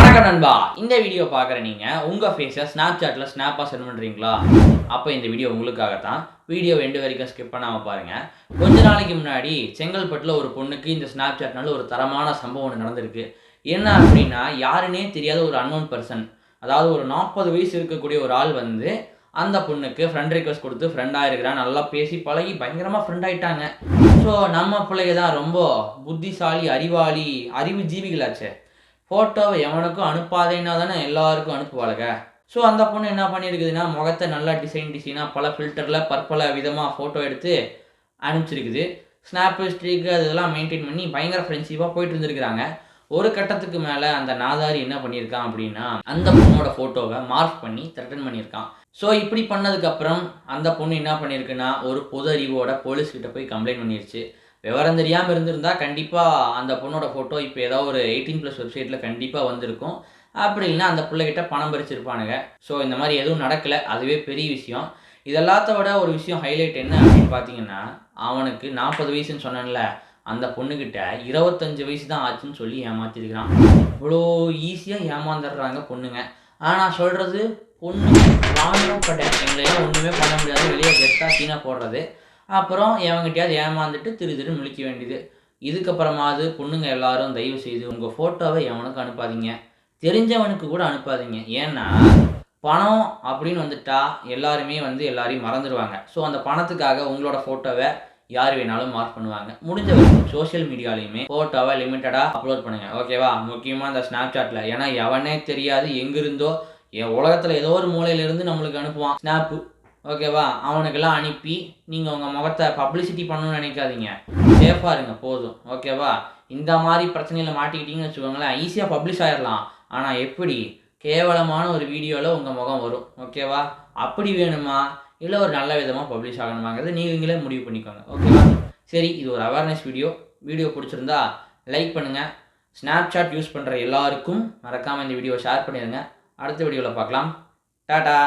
வணக்கம் நண்பா. இந்த வீடியோ பார்க்குற நீங்க உங்க ஃபேஸை Snapchatல ஸ்னாப்பா சென்ட் பண்றீங்களா? அப்ப இந்த வீடியோ உங்களுக்காக தான். வீடியோ எண்டு வரைக்கும் ஸ்கிப் பண்ணாம பாருங்க. கொஞ்ச நாளைக்கு முன்னாடி செங்கல்பட்டுல ஒரு பொண்ணுக்கு இந்த Snapchatனால ஒரு தரமான சம்பவம் ஒண்ணு நடந்திருக்கு. என்ன அப்படின்னா, யாருன்னே தெரியாத ஒரு அன்னோன் பெர்சன், அதாவது ஒரு 40 வயசு இருக்கக்கூடிய ஒரு ஆள் வந்து அந்த பொண்ணுக்கு ஃப்ரெண்ட் ரிக்வெஸ்ட் குடுத்து ஃப்ரெண்டா இருக்கிறேன். நல்லா பேசி பழகி பயங்கரமா ஃப்ரெண்ட் ஆயிட்டாங்க. ஸோ நம்ம பிள்ளைக தான் ரொம்ப புத்திசாலி, அறிவாளி, அறிவு ஜீவிகளாச்சே. ஃபோட்டோவ எவனுக்கும் அனுப்பாதேன்னா தானே எல்லாருக்கும் அனுப்புவாளுக. ஸோ அந்த பொண்ணு என்ன பண்ணியிருக்குதுன்னா, முகத்த நல்லா டிசைனா பல ஃபில்டர்ல பற்பல விதமா ஃபோட்டோ எடுத்து அனுப்பிச்சிருக்குது. ஸ்னாப்பு, ஸ்ட்ரீக்கு அதெல்லாம் மெயின்டெயின் பண்ணி பயங்கர ஃப்ரெண்ட்ஷிப்பா போயிட்டு இருந்திருக்கிறாங்க. ஒரு கட்டத்துக்கு மேல அந்த நாதாரி என்ன பண்ணியிருக்கான் அப்படின்னா, அந்த பொண்ணோட ஃபோட்டோவ மார்ஃப் பண்ணி த்ரெட்டன் பண்ணியிருக்கான். ஸோ இப்படி பண்ணதுக்கப்புறம் அந்த பொண்ணு என்ன பண்ணியிருக்குன்னா, ஒரு பொது அறிவோட போலீஸ் கிட்ட போய் கம்ப்ளைண்ட் பண்ணிருச்சு. விவரம் தெரியாம இருந்திருந்தா கண்டிப்பா அந்த பொண்ணோட ஃபோட்டோ இப்போ ஏதாவது ஒரு 18+ வெப்சைட்ல கண்டிப்பா வந்திருக்கும். அப்படி இல்லைனா அந்த புள்ளைகிட்ட பணம் பறிச்சிருப்பானுங்க. ஸோ இந்த மாதிரி எதுவும் நடக்கல. அதுவே பெரிய விஷயம். இது எல்லாத்த விட ஒரு விஷயம் ஹைலைட் என்ன அப்படின்னு பார்த்தீங்கன்னா, அவனுக்கு 40 வயசுன்னு சொன்னேன்ல, அந்த பொண்ணுகிட்ட 25 வயசு தான் ஆச்சுன்னு சொல்லி ஏமாத்திருக்கிறான். இவ்வளோ ஈஸியா ஏமாந்துடுறாங்க பொண்ணுங்க. ஆனா சொல்றது, பொண்ணுங்க ராணுவ படை. எங்களையெல்லாம் ஒண்ணுமே பண்ண முடியாது. வெளிய கெத்தா சீனா போடுறது. அப்புறம் எவன்கிட்டயாவது ஏமாந்துட்டு திரு திருன்னு முழிக்க வேண்டியது. இதுக்கப்புறமாவது பொண்ணுங்க எல்லாரும் தயவு செய்து உங்க ஃபோட்டோவ எவனுக்கும் அனுப்பாதீங்க. தெரிஞ்சவனுக்கு கூட அனுப்பாதீங்க. ஏன்னா, பணம் அப்படின்னு வந்துட்டா எல்லாருமே வந்து எல்லாரையும் மறந்துடுவாங்க. ஸோ அந்த பணத்துக்காக உங்களோட ஃபோட்டோவ யார் வேணாலும் மார்க் பண்ணுவாங்க. முடிஞ்ச வரைக்கும் சோசியல் மீடியாலயுமே ஃபோட்டோவ லிமிட்டடா அப்லோட் பண்ணுங்க. ஓகேவா? முக்கியமா இந்த Snapchatல. ஏன்னா எவனே தெரியாது எங்கிருந்தோ உலகத்துல ஏதோ ஒரு மூலையில இருந்து நம்மளுக்கு அனுப்புவான் ஸ்னாப்பு. ஓகேவா? அவனுக்கெல்லாம் அனுப்பி நீங்க உங்க முகத்த பப்ளிசிட்டி பண்ணணும்னு நினைக்காதீங்க. சேஃபா இருங்க போதும். ஓகேவா? இந்த மாதிரி பிரச்சனையில மாட்டிக்கிட்டீங்கன்னு வச்சுக்கோங்களேன், ஈஸியா பப்ளிஷ் ஆயிரலாம். ஆனா எப்படி? கேவலமான ஒரு வீடியோல உங்க முகம் வரும். ஓகேவா? அப்படி வேணுமா? இல்ல ஒரு நல்ல விதமா பப்ளிஷ் ஆகணுமாங்கிறத நீங்களே முடிவு பண்ணிக்கோங்க. ஓகேவா? சரி, இது ஒரு அவேர்னஸ் வீடியோ. வீடியோ பிடிச்சிருந்தா லைக் பண்ணுங்க. Snapchat யூஸ் பண்ற எல்லாருக்கும் மறக்காம இந்த வீடியோவை ஷேர் பண்ணிருங்க. அடுத்த வீடியோல பார்க்கலாம். டாடா.